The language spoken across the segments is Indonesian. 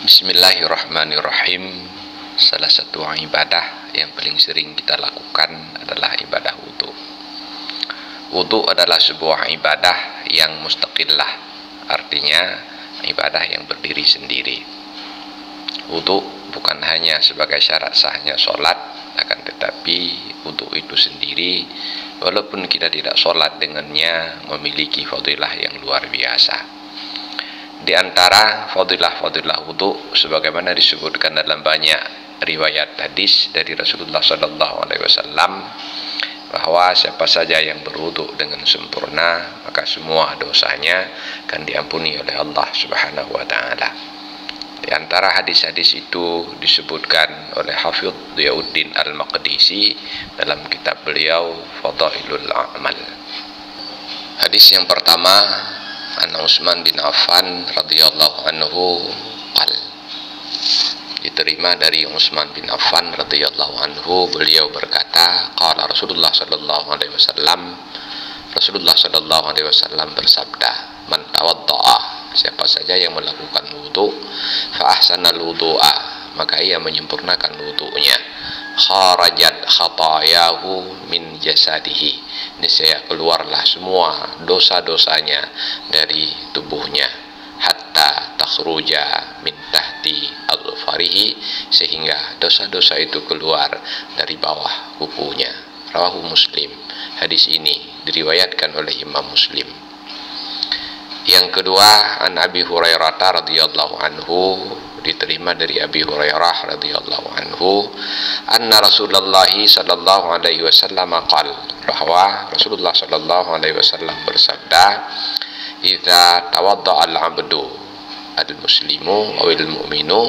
Bismillahirrahmanirrahim. Salah satu ibadah yang paling sering kita lakukan adalah ibadah wudu. Wudu adalah sebuah ibadah yang mustaqillah, artinya ibadah yang berdiri sendiri. Wudu bukan hanya sebagai syarat sahnya sholat, akan tetapi wudu itu sendiri, walaupun kita tidak sholat dengannya, memiliki fadilah yang luar biasa. Di antara fadilah-fadilah wudu sebagaimana disebutkan dalam banyak riwayat hadis dari Rasulullah SAW, bahwa siapa saja yang berwudu dengan sempurna maka semua dosanya akan diampuni oleh Allah Subhanahu wa taala. Di antara hadis-hadis itu disebutkan oleh Hafidz Diyauddin Al-Maqdisi dalam kitab beliau Fadailul A'mal. Hadis yang pertama, An Utsman bin Affan radhiyallahu anhu qal, diterima dari Utsman bin Affan radhiyallahu anhu, beliau berkata, qala Rasulullah sallallahu alaihi wasallam, Rasulullah sallallahu alaihi wasallam bersabda, man tawaddaa, siapa saja yang melakukan wudu, fa ahsanal wudu'a, maka ia menyempurnakan wudunya, kharajat khatayahu min jasadihi, niscaya keluarlah semua dosa-dosanya dari tubuhnya, hatta takhruja min tahti al-farihi, sehingga dosa-dosa itu keluar dari bawah kukunya. Rawahu Muslim. Hadis ini diriwayatkan oleh Imam Muslim. Yang kedua, an Abi Hurairah radhiyallahu anhu, diterima dari Abi Hurairah radhiyallahu anhu, anna Rasulullah sallallahu alaihi wasallam qala, bahwa Rasulullah sallallahu alaihi wasallam bersabda, idza tawaddaa al-'abdu al-muslimu aw al-mu'minu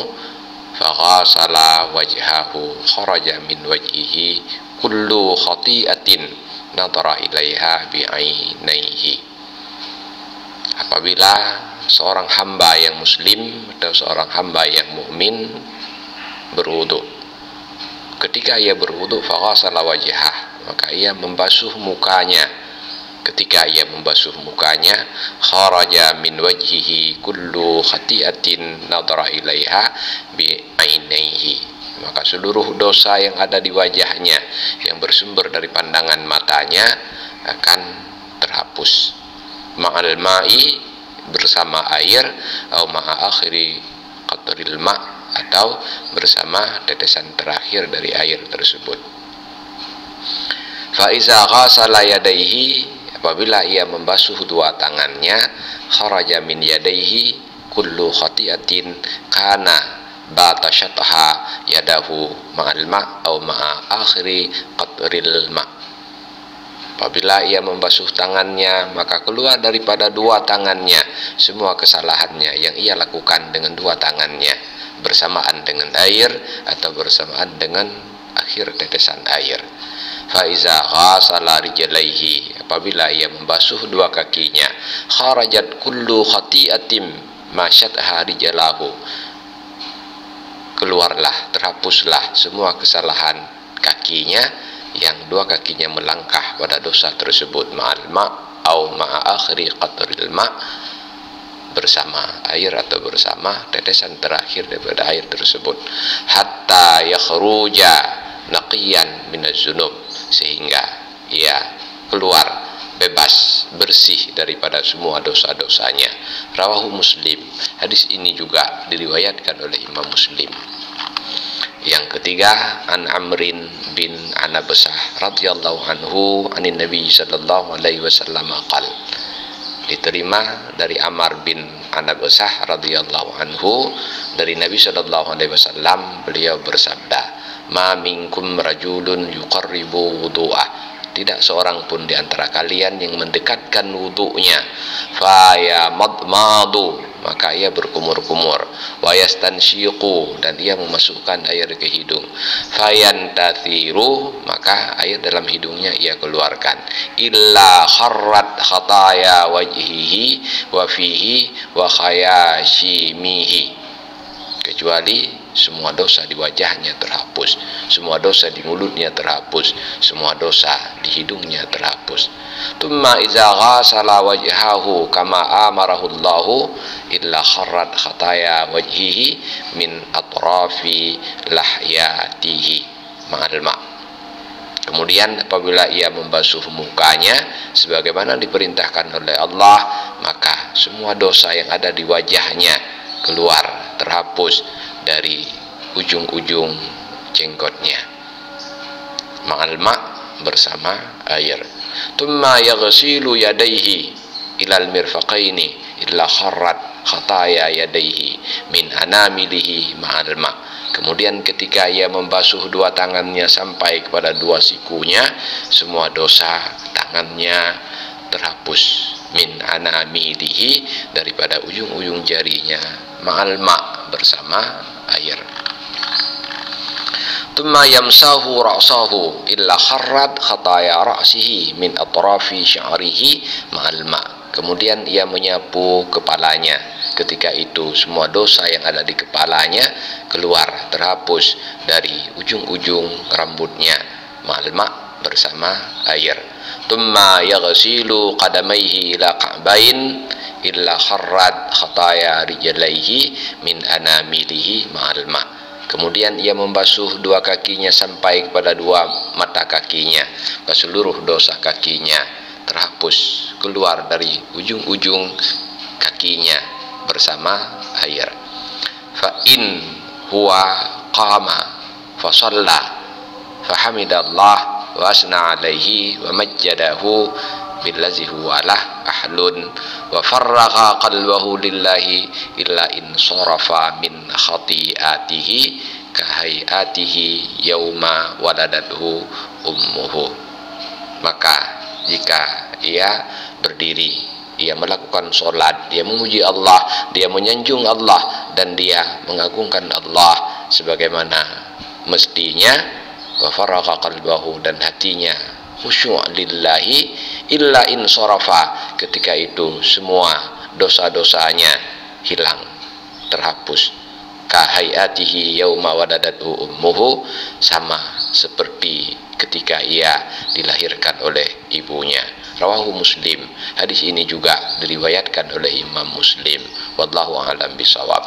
faghasala wajhahu kharaja min wajhihi kullu khati'atin nadhara ilaiha bi'ainaihi. Apabila seorang hamba yang muslim atau seorang hamba yang mukmin berwudu, ketika ia berwudu, faghasala wajhah, maka ia membasuh mukanya. Ketika ia membasuh mukanya, kharaja min wajhihi kullu khati'atin nadhara ilaiha bi'ainaihi, maka seluruh dosa yang ada di wajahnya yang bersumber dari pandangan matanya akan terhapus. Ma'al ma'i, bersama air, atau ma'a akhiri qatril ma', atau bersama tetesan terakhir dari air tersebut. Fa iza ghasala yadayhi, apabila ia membasuh dua tangannya, kharaja min yadayhi kullu khati'atin kana batashatha yadahu ma'al ma' atau ma'a akhiri qatril ma'. Apabila ia membasuh tangannya, maka keluar daripada dua tangannya semua kesalahannya yang ia lakukan dengan dua tangannya, bersamaan dengan air atau bersamaan dengan akhir tetesan air. Fa iza ghasala rijlaihi, apabila ia membasuh dua kakinya, kharajat kullu khati'atin masyatha rijlahu, keluarlah, terhapuslah semua kesalahan kakinya yang dua kakinya melangkah pada dosa tersebut, ma'al ma' au ma'a akhiri qatril ma', bersama air atau bersama tetesan terakhir daripada air tersebut, hatta yakhruja naqiyan minaz zunub, sehingga ia keluar bebas, bersih daripada semua dosa-dosanya. Rawahu Muslim. Hadis ini juga diriwayatkan oleh Imam Muslim. Yang ketiga, an Amrin bin Anabasah radhiyallahu anhu anin Nabi sallallahu alaihi wasallam qala, diterima dari Amr bin Anabasah radhiyallahu anhu dari Nabi sallallahu alaihi wasallam, beliau bersabda, ma minkum rajulun yuqarribu wudu'ah, tidak seorang pun di antara kalian yang mendekatkan wudu'nya, fa ya madmadu, maka ia berkumur-kumur, wa yastansyiqu, dan ia memasukkan air ke hidung, fayantathiru, maka air dalam hidungnya ia keluarkan, illa kharrat khataya wajhihi wa fihi wa khayashimihi, kecuali semua dosa di wajahnya terhapus, semua dosa di mulutnya terhapus, semua dosa di hidungnya terhapus. Tumma iza ghasala wajhahu kama amarahu Allahu illa kharrat khataya wajhihi min atrafi lahyatihi ma'al ma'. Kemudian apabila ia membasuh mukanya sebagaimana diperintahkan oleh Allah, maka semua dosa yang ada di wajahnya keluar, terhapus dari ujung-ujung jenggotnya. Ma'al ma' bersama air. Tumma yaghsilu yadayhi ilal mirfaqaini illa kharrat khataya yadayhi min anamilihi ma'al ma'. Kemudian ketika ia membasuh dua tangannya sampai kepada dua sikunya, semua dosa tangannya terhapus, min anamilihi daripada ujung-ujung jarinya, ma'al ma' bersama air. Tumma yamsahu ra'sahu illa kharrat khataya ra'sihi min atrafi sya'rihi ma'al ma'. Kemudian ia menyapu kepalanya. Ketika itu semua dosa yang ada di kepalanya keluar, terhapus dari ujung-ujung rambutnya, ma'al ma' bersama air. Tumma yaghsilu qadamaihi ila ka'bain illa kharrat khataya rijlaihi min anamilihi ma'al ma'. Kemudian ia membasuh dua kakinya sampai kepada dua mata kakinya, seluruh dosa kakinya terhapus, keluar dari ujung-ujung kakinya bersama air. Fa in huwa qama fa shalla fa hamidallah wa asna alaihi wa majjadahu billazi huwa lah ahlun wa farraqa qalbahu lillahi illa in sarafa min khati'atihi kahayatihi yauma waladathu ummuhu. Maka jika ia berdiri, ia melakukan sholat, dia memuji Allah, dia menyanjung Allah, dan dia mengagungkan Allah sebagaimana mestinya, wa faragha qalbahu, dan hatinya khusyuk lillahi illa in sarafa, ketika itu semua dosa-dosanya hilang, terhapus, kahayatihi yauma waladatu ummuhu, sama seperti ketika ia dilahirkan oleh ibunya. Rawahu Muslim. Hadis ini juga diriwayatkan oleh Imam Muslim. Wallahu a'lam bishawab.